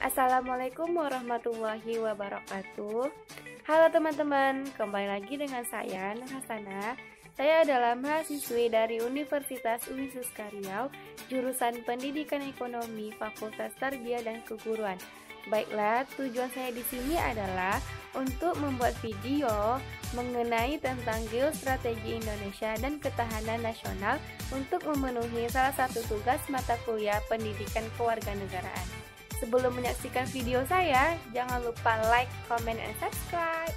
Assalamualaikum warahmatullahi wabarakatuh. Halo teman-teman, kembali lagi dengan saya Nur Hasanah. Saya adalah mahasiswi dari Universitas Universitas Riau, jurusan Pendidikan Ekonomi, Fakultas Tarbiyah dan Keguruan. Baiklah, tujuan saya di sini adalah untuk membuat video mengenai tentang geostrategi Indonesia dan ketahanan nasional untuk memenuhi salah satu tugas mata kuliah pendidikan kewarganegaraan. Sebelum menyaksikan video saya, jangan lupa like, comment, and subscribe.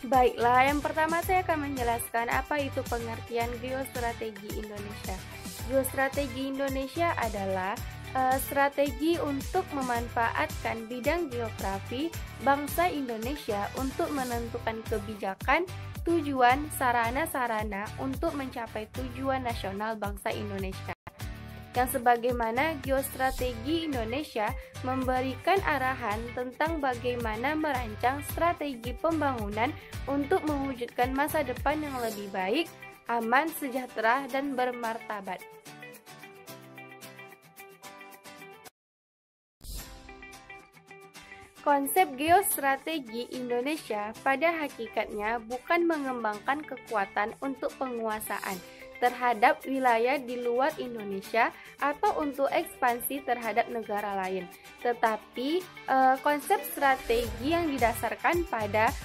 Baiklah, yang pertama saya akan menjelaskan apa itu pengertian geostrategi Indonesia. Geostrategi Indonesia adalah strategi untuk memanfaatkan bidang geografi bangsa Indonesia untuk menentukan kebijakan, tujuan, sarana-sarana untuk mencapai tujuan nasional bangsa Indonesia. Yang sebagaimana geostrategi Indonesia memberikan arahan tentang bagaimana merancang strategi pembangunan untuk mewujudkan masa depan yang lebih baik, aman, sejahtera, dan bermartabat. Konsep geostrategi Indonesia pada hakikatnya bukan mengembangkan kekuatan untuk penguasaan terhadap wilayah di luar Indonesia atau untuk ekspansi terhadap negara lain, tetapi konsep strategi yang didasarkan pada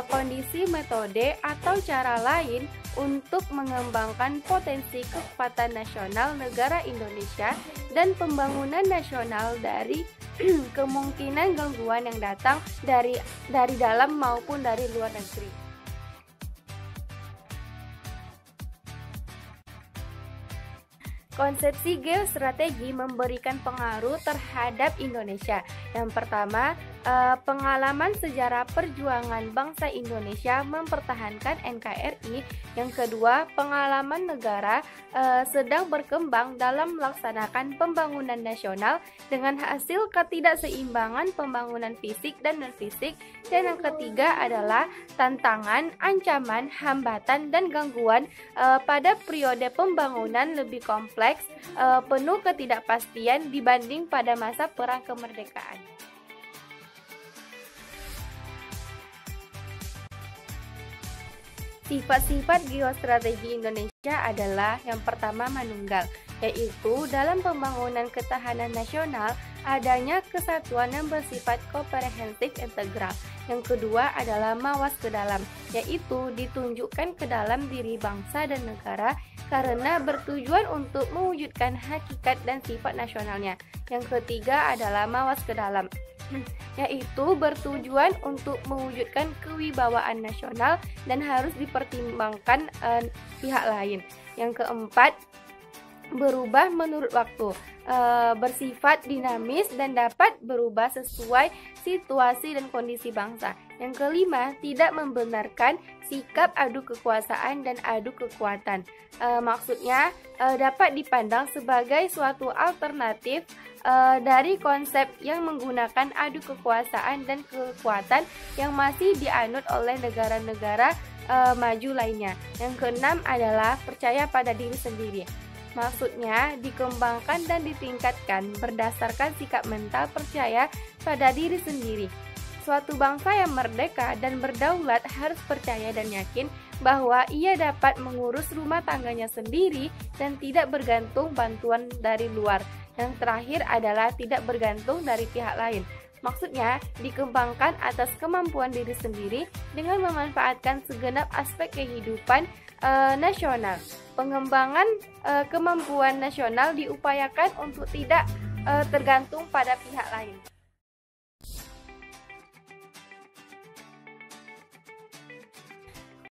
kondisi, metode, atau cara lain untuk mengembangkan potensi kekuatan nasional negara Indonesia dan pembangunan nasional dari kemungkinan gangguan yang datang dari dalam maupun dari luar negeri. Konsepsi geostrategi memberikan pengaruh terhadap Indonesia. Yang pertama, pengalaman sejarah perjuangan bangsa Indonesia mempertahankan NKRI. Yang kedua, pengalaman negara sedang berkembang dalam melaksanakan pembangunan nasional dengan hasil ketidakseimbangan pembangunan fisik dan non-fisik. Dan yang ketiga adalah tantangan, ancaman, hambatan, dan gangguan pada periode pembangunan lebih kompleks, penuh ketidakpastian dibanding pada masa perang kemerdekaan. Sifat-sifat geostrategi Indonesia adalah yang pertama manunggal, yaitu dalam pembangunan ketahanan nasional adanya kesatuan yang bersifat komprehensif integral. Yang kedua adalah mawas ke dalam, yaitu ditunjukkan ke dalam diri bangsa dan negara karena bertujuan untuk mewujudkan hakikat dan sifat nasionalnya. Yang ketiga adalah mawas ke dalam, yaitu bertujuan untuk mewujudkan kewibawaan nasional dan harus dipertimbangkan pihak lain. Yang keempat, berubah menurut waktu, bersifat dinamis dan dapat berubah sesuai situasi dan kondisi bangsa. Yang kelima, tidak membenarkan sikap adu kekuasaan dan adu kekuatan. Maksudnya dapat dipandang sebagai suatu alternatif dari konsep yang menggunakan adu kekuasaan dan kekuatan yang masih dianut oleh negara-negara maju lainnya. Yang keenam adalah percaya pada diri sendiri. Maksudnya dikembangkan dan ditingkatkan berdasarkan sikap mental percaya pada diri sendiri. Suatu bangsa yang merdeka dan berdaulat harus percaya dan yakin bahwa ia dapat mengurus rumah tangganya sendiri dan tidak bergantung bantuan dari luar. Yang terakhir adalah tidak bergantung dari pihak lain. Maksudnya dikembangkan atas kemampuan diri sendiri dengan memanfaatkan segenap aspek kehidupan nasional. Pengembangan kemampuan nasional diupayakan untuk tidak tergantung pada pihak lain.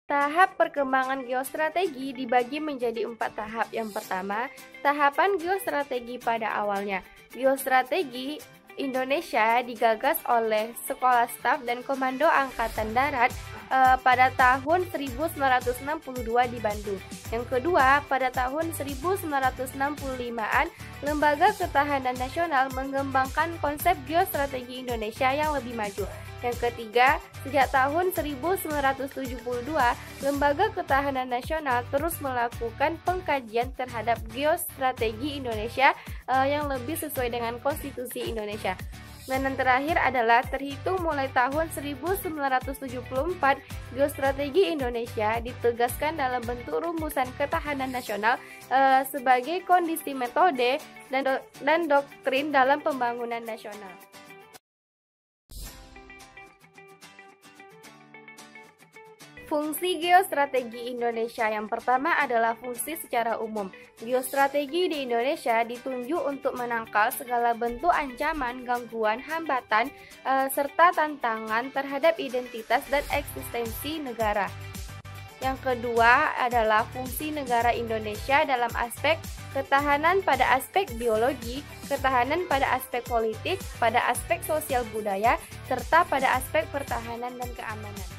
Tahap perkembangan geostrategi dibagi menjadi 4 tahap. Yang pertama, tahapan geostrategi pada awalnya. Geostrategi Indonesia digagas oleh Sekolah Staf dan Komando Angkatan Darat pada tahun 1962 di Bandung. Yang kedua, pada tahun 1965-an, Lembaga Ketahanan Nasional mengembangkan konsep geostrategi Indonesia yang lebih maju. Yang ketiga, sejak tahun 1972, Lembaga Ketahanan Nasional terus melakukan pengkajian terhadap geostrategi Indonesia yang lebih sesuai dengan Konstitusi Indonesia. Dan yang terakhir adalah terhitung mulai tahun 1974, geostrategi Indonesia ditegaskan dalam bentuk rumusan ketahanan nasional sebagai kondisi metode dan doktrin dalam pembangunan nasional. Fungsi geostrategi Indonesia yang pertama adalah fungsi secara umum. Geostrategi di Indonesia ditunjuk untuk menangkal segala bentuk ancaman, gangguan, hambatan, serta tantangan terhadap identitas dan eksistensi negara. Yang kedua adalah fungsi negara Indonesia dalam aspek ketahanan pada aspek biologi, ketahanan pada aspek politik, pada aspek sosial budaya, serta pada aspek pertahanan dan keamanan.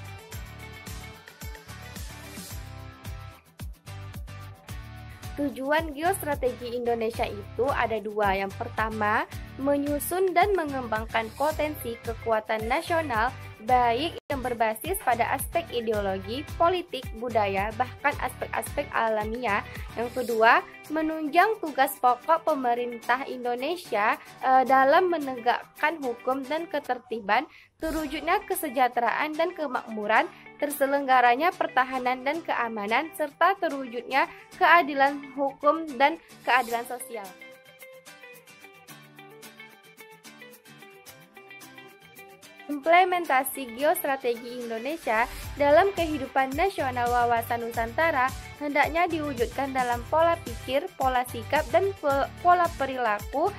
Tujuan geostrategi Indonesia itu ada dua. Yang pertama, menyusun dan mengembangkan potensi kekuatan nasional baik yang berbasis pada aspek ideologi, politik, budaya, bahkan aspek-aspek alamiah. Yang kedua, menunjang tugas pokok pemerintah Indonesia dalam menegakkan hukum dan ketertiban, terwujudnya kesejahteraan dan kemakmuran, terselenggaranya pertahanan dan keamanan, serta terwujudnya keadilan hukum dan keadilan sosial. Implementasi geostrategi Indonesia dalam kehidupan nasional wawasan Nusantara hendaknya diwujudkan dalam pola pikir, pola sikap, dan pola perilaku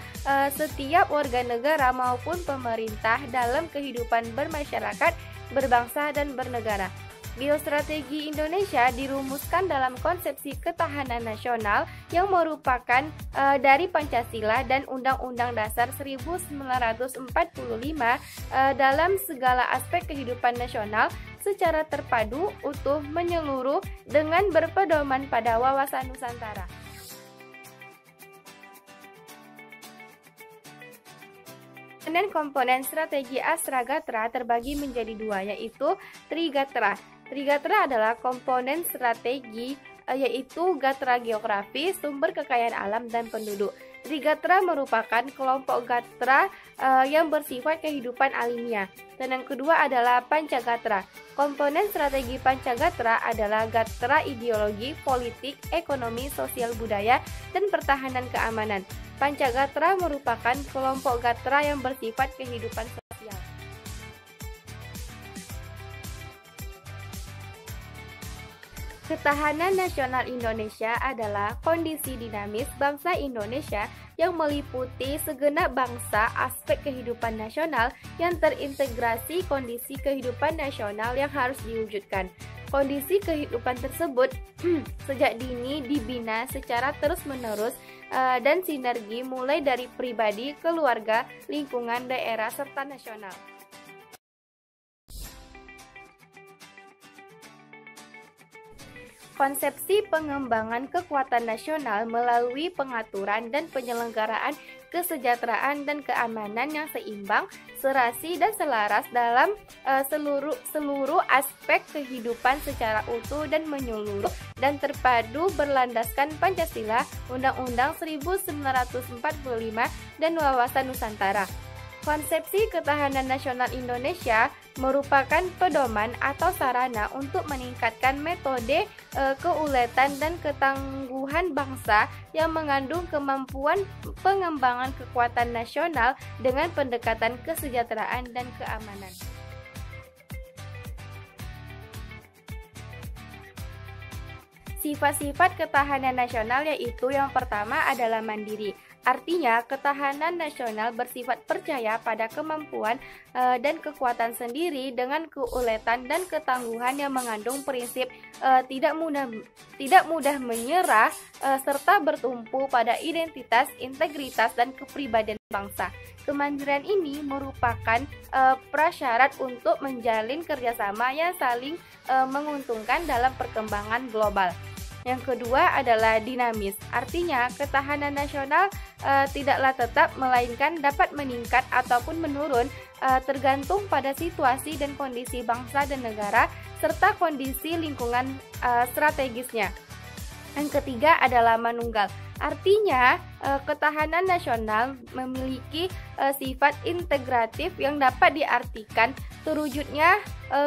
setiap warga negara maupun pemerintah dalam kehidupan bermasyarakat, berbangsa, dan bernegara. Geostrategi Indonesia dirumuskan dalam konsepsi ketahanan nasional yang merupakan dari Pancasila dan Undang-Undang Dasar 1945 dalam segala aspek kehidupan nasional secara terpadu, utuh, menyeluruh dengan berpedoman pada wawasan Nusantara. Komponen strategi Astragatra terbagi menjadi dua, yaitu Trigatra. Trigatra adalah komponen strategi yaitu gatra geografi, sumber kekayaan alam, dan penduduk. Trigatra merupakan kelompok gatra yang bersifat kehidupan alamiah. Dan yang kedua adalah Pancagatra. Komponen strategi Pancagatra adalah gatra ideologi, politik, ekonomi, sosial budaya, dan pertahanan keamanan. Pancagatra merupakan kelompok gatra yang bersifat kehidupan sosial. Ketahanan nasional Indonesia adalah kondisi dinamis bangsa Indonesia yang meliputi segenap bangsa, aspek kehidupan nasional yang terintegrasi kondisi kehidupan nasional yang harus diwujudkan. Kondisi kehidupan tersebut sejak dini dibina secara terus-menerus dan sinergi mulai dari pribadi, keluarga, lingkungan, daerah, serta nasional. Konsepsi pengembangan kekuatan nasional melalui pengaturan dan penyelenggaraan kesejahteraan dan keamanan yang seimbang, serasi, dan selaras dalam seluruh aspek kehidupan secara utuh dan menyeluruh dan terpadu berlandaskan Pancasila, Undang-Undang 1945, dan wawasan Nusantara. Konsepsi ketahanan nasional Indonesia merupakan pedoman atau sarana untuk meningkatkan metode keuletan dan ketangguhan bangsa yang mengandung kemampuan pengembangan kekuatan nasional dengan pendekatan kesejahteraan dan keamanan. Sifat-sifat ketahanan nasional yaitu yang pertama adalah mandiri. Artinya, ketahanan nasional bersifat percaya pada kemampuan dan kekuatan sendiri dengan keuletan dan ketangguhan yang mengandung prinsip tidak mudah menyerah serta bertumpu pada identitas, integritas, dan kepribadian bangsa. Kemandirian ini merupakan prasyarat untuk menjalin kerjasama yang saling menguntungkan dalam perkembangan global. Yang kedua adalah dinamis, artinya ketahanan nasional tidaklah tetap, melainkan dapat meningkat ataupun menurun tergantung pada situasi dan kondisi bangsa dan negara, serta kondisi lingkungan strategisnya. Yang ketiga adalah manunggal, artinya ketahanan nasional memiliki sifat integratif yang dapat diartikan terwujudnya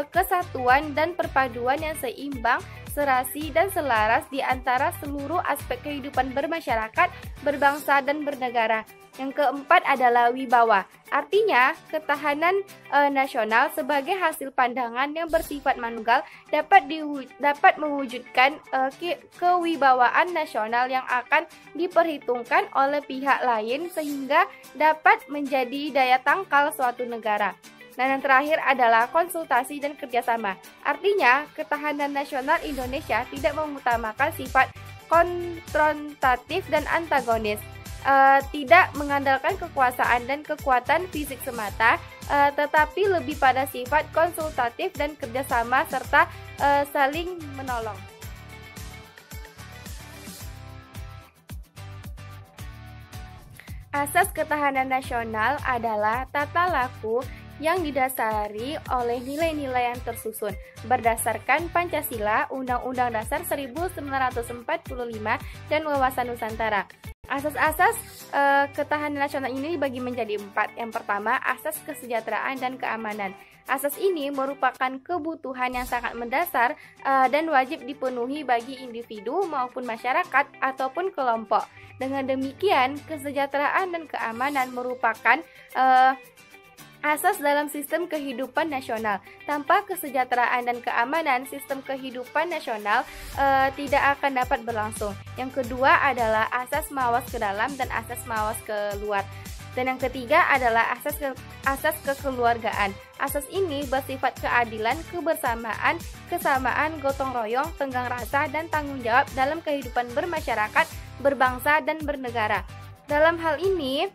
kesatuan dan perpaduan yang seimbang, serasi, dan selaras di antara seluruh aspek kehidupan bermasyarakat, berbangsa, dan bernegara. Yang keempat adalah wibawa, artinya ketahanan nasional sebagai hasil pandangan yang bersifat manunggal dapat mewujudkan kewibawaan nasional yang akan diperhitungkan oleh pihak lain sehingga dapat menjadi daya tangkal suatu negara. Dan yang terakhir adalah konsultasi dan kerjasama. Artinya, ketahanan nasional Indonesia tidak mengutamakan sifat konfrontatif dan antagonis, tidak mengandalkan kekuasaan dan kekuatan fisik semata, tetapi lebih pada sifat konsultatif dan kerjasama serta saling menolong. Asas ketahanan nasional adalah tata laku yang didasari oleh nilai-nilai yang tersusun berdasarkan Pancasila, Undang-Undang Dasar 1945, dan Wawasan Nusantara. Asas-asas ketahanan nasional ini dibagi menjadi 4. Yang pertama, asas kesejahteraan dan keamanan. Asas ini merupakan kebutuhan yang sangat mendasar dan wajib dipenuhi bagi individu maupun masyarakat ataupun kelompok. Dengan demikian, kesejahteraan dan keamanan merupakan asas dalam sistem kehidupan nasional. Tanpa kesejahteraan dan keamanan, sistem kehidupan nasional tidak akan dapat berlangsung. Yang kedua adalah asas mawas ke dalam dan asas mawas ke luar. Dan yang ketiga adalah asas kekeluargaan. Asas ini bersifat keadilan, kebersamaan, kesamaan, gotong royong, tenggang rasa, dan tanggung jawab dalam kehidupan bermasyarakat, berbangsa, dan bernegara. Dalam hal ini,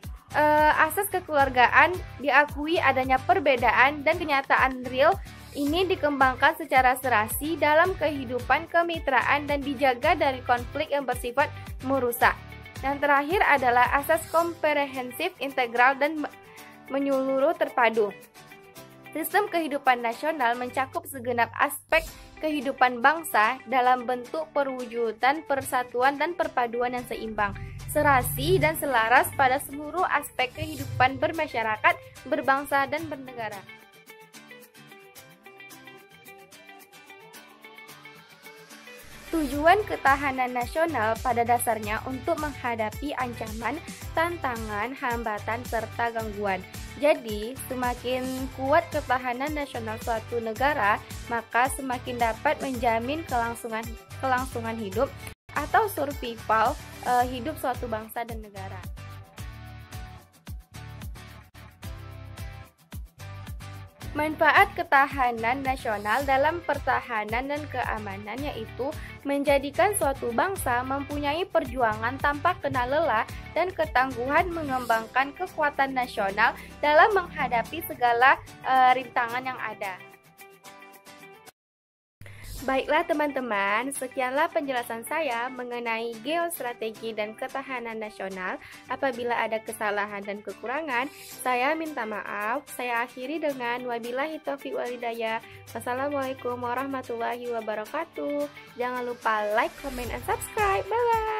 asas kekeluargaan diakui adanya perbedaan dan kenyataan real ini dikembangkan secara serasi dalam kehidupan kemitraan dan dijaga dari konflik yang bersifat merusak. Yang terakhir adalah asas komprehensif, integral, dan menyeluruh terpadu. Sistem kehidupan nasional mencakup segenap aspek kehidupan bangsa dalam bentuk perwujudan persatuan dan perpaduan yang seimbang, serasi, dan selaras pada seluruh aspek kehidupan bermasyarakat, berbangsa, dan bernegara. Tujuan ketahanan nasional pada dasarnya untuk menghadapi ancaman, tantangan, hambatan, serta gangguan. Jadi, semakin kuat ketahanan nasional suatu negara, maka semakin dapat menjamin kelangsungan hidup atau survival hidup suatu bangsa dan negara. Manfaat ketahanan nasional dalam pertahanan dan keamanan yaitu menjadikan suatu bangsa mempunyai perjuangan tanpa kenal lelah dan ketangguhan mengembangkan kekuatan nasional dalam menghadapi segala rintangan yang ada. Baiklah teman-teman, sekianlah penjelasan saya mengenai geostrategi dan ketahanan nasional. Apabila ada kesalahan dan kekurangan, saya minta maaf. Saya akhiri dengan wabillahi taufiq wal hidayah. Wassalamualaikum warahmatullahi wabarakatuh. Jangan lupa like, comment, and subscribe. Bye-bye.